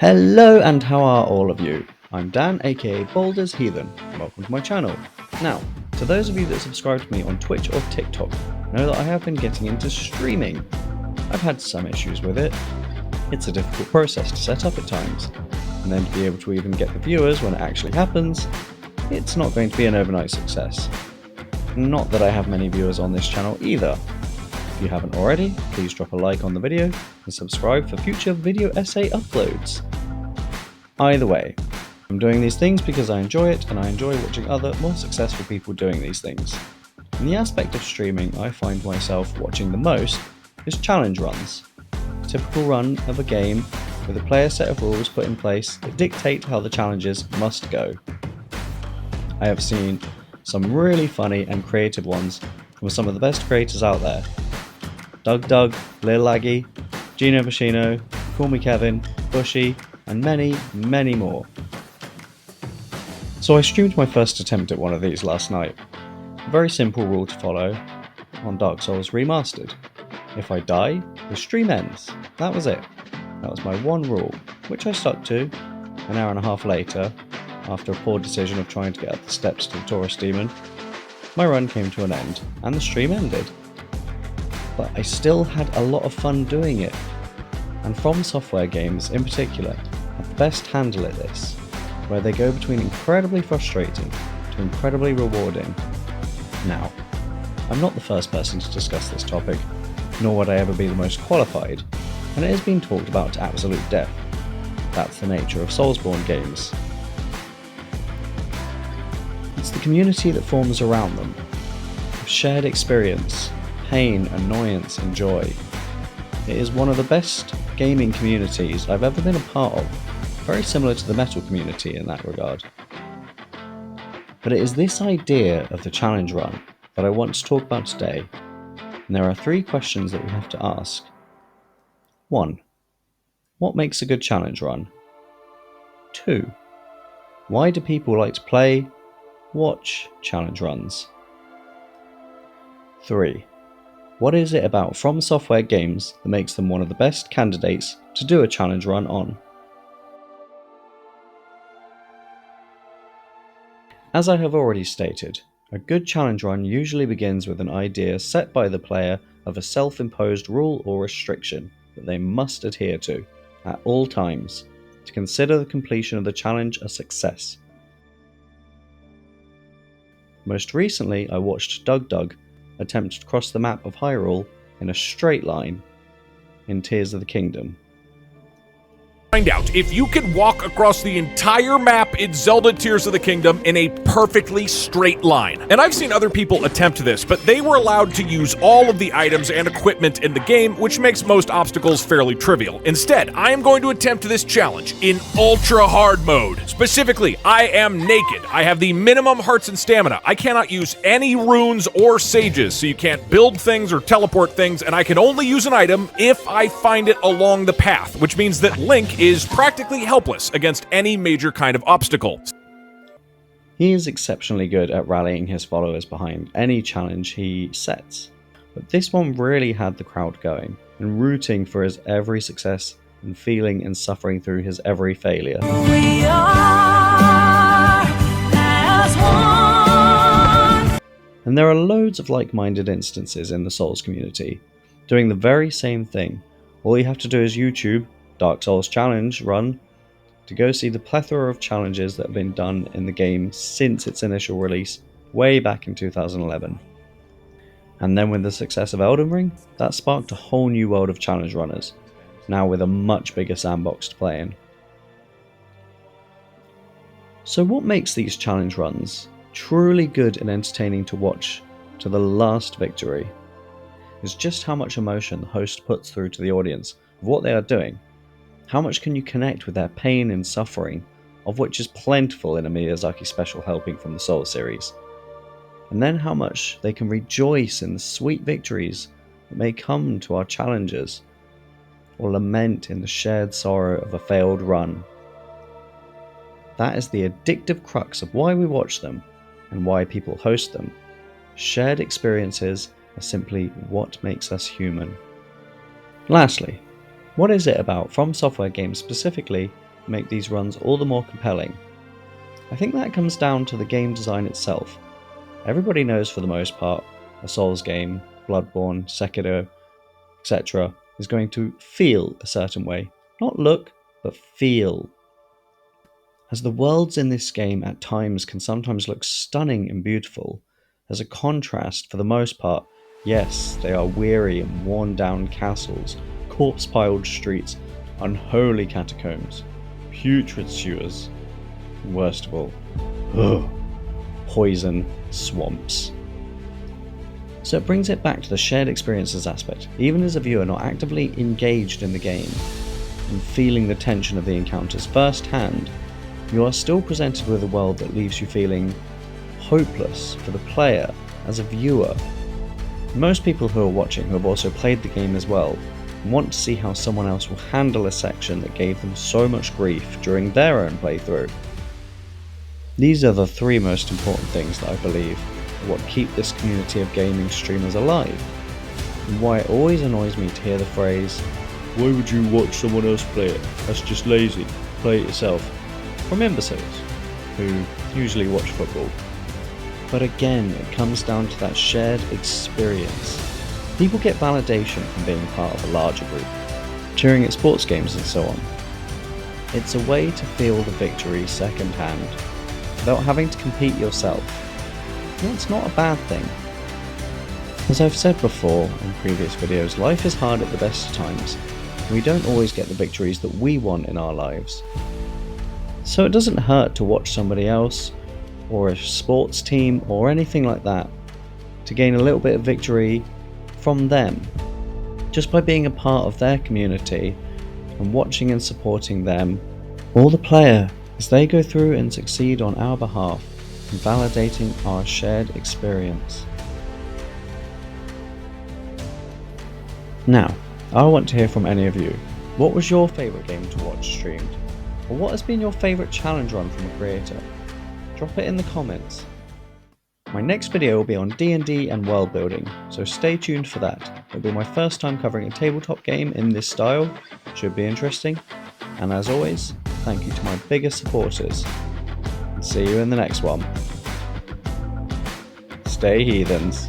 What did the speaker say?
Hello and how are all of you? I'm Dan, aka Boulder's Heathen, and welcome to my channel. Now, to those of you that subscribe to me on Twitch or TikTok, know that I have been getting into streaming. I've had some issues with it. It's a difficult process to set up at times, and then to be able to even get the viewers when it actually happens, it's not going to be an overnight success. Not that I have many viewers on this channel either. If you haven't already, please drop a like on the video and subscribe for future video essay uploads. Either way, I'm doing these things because I enjoy it and I enjoy watching other, more successful people doing these things. In the aspect of streaming I find myself watching the most is challenge runs. A typical run of a game with a player set of rules put in place that dictate how the challenges must go. I have seen some really funny and creative ones from some of the best creators out there. DougDoug, LilAggy, GinoMachino, Call Me Kevin, Bushy, and many, many more. So I streamed my first attempt at one of these last night. A very simple rule to follow on Dark Souls Remastered. If I die, the stream ends. That was it. That was my one rule, which I stuck to. An hour and a half later, after a poor decision of trying to get up the steps to the Taurus Demon, my run came to an end, and the stream ended. But I still had a lot of fun doing it, and FromSoftware games in particular have the best handle at this, where they go between incredibly frustrating to incredibly rewarding. Now, I'm not the first person to discuss this topic, nor would I ever be the most qualified, and it has been talked about to absolute death. That's the nature of Soulsborne games. It's the community that forms around them, of shared experience, pain, annoyance, and joy. It is one of the best gaming communities I've ever been a part of, very similar to the metal community in that regard. But it is this idea of the challenge run that I want to talk about today, and there are 3 questions that we have to ask. 1. What makes a good challenge run? 2. Why do people like to play, watch challenge runs? 3. What is it about FromSoftware games that makes them one of the best candidates to do a challenge run on? As I have already stated, a good challenge run usually begins with an idea set by the player of a self-imposed rule or restriction that they must adhere to at all times to consider the completion of the challenge a success. Most recently, I watched DougDoug attempt to cross the map of Hyrule in a straight line in Tears of the Kingdom. Find out if you can walk across the entire map in Zelda Tears of the Kingdom in a perfectly straight line. And I've seen other people attempt this, but they were allowed to use all of the items and equipment in the game, which makes most obstacles fairly trivial. Instead, I am going to attempt this challenge in ultra hard mode. Specifically, I am naked. I have the minimum hearts and stamina. I cannot use any runes or sages, so you can't build things or teleport things, and I can only use an item if I find it along the path, which means that Link is practically helpless against any major kind of obstacle. He is exceptionally good at rallying his followers behind any challenge he sets, but this one really had the crowd going and rooting for his every success and feeling and suffering through his every failure. We are as one. And there are loads of like-minded instances in the Souls community doing the very same thing. All you have to do is YouTube Dark Souls Challenge Run to go see the plethora of challenges that have been done in the game since its initial release way back in 2011. And then with the success of Elden Ring, that sparked a whole new world of challenge runners, now with a much bigger sandbox to play in. So what makes these challenge runs truly good and entertaining to watch to the last victory is just how much emotion the host puts through to the audience of what they are doing. How much can you connect with their pain and suffering, of which is plentiful in a Miyazaki special helping from the Soul series? And then how much they can rejoice in the sweet victories that may come to our challenges, or lament in the shared sorrow of a failed run. That is the addictive crux of why we watch them, and why people host them. Shared experiences are simply what makes us human. Lastly, what is it about FromSoftware games specifically make these runs all the more compelling? I think that comes down to the game design itself. Everybody knows for the most part, a Souls game, Bloodborne, Sekiro, etc. is going to feel a certain way. Not look, but feel. As the worlds in this game at times can sometimes look stunning and beautiful, as a contrast, for the most part, yes, they are weary and worn down castles, corpse-piled streets, unholy catacombs, putrid sewers, and worst of all, poison swamps. So it brings it back to the shared experiences aspect. Even as a viewer not actively engaged in the game and feeling the tension of the encounters firsthand, you are still presented with a world that leaves you feeling hopeless for the player as a viewer. Most people who are watching who have also played the game as well want to see how someone else will handle a section that gave them so much grief during their own playthrough. These are the three most important things that I believe are what keep this community of gaming streamers alive, and why it always annoys me to hear the phrase, "Why would you watch someone else play it? That's just lazy. Play it yourself," from imbeciles who usually watch football. But again, it comes down to that shared experience. People get validation from being part of a larger group, cheering at sports games and so on. It's a way to feel the victory secondhand, without having to compete yourself. And that's not a bad thing. As I've said before in previous videos, life is hard at the best of times. We don't always get the victories that we want in our lives. So it doesn't hurt to watch somebody else, or a sports team, or anything like that, to gain a little bit of victory from them, just by being a part of their community and watching and supporting them, or the player, as they go through and succeed on our behalf and validating our shared experience. Now, I want to hear from any of you. What was your favourite game to watch streamed? Or what has been your favourite challenge run from a creator? Drop it in the comments. My next video will be on D&D and world building, so stay tuned for that. It'll be my first time covering a tabletop game in this style, should be interesting. And as always, thank you to my biggest supporters. And see you in the next one. Stay heathens.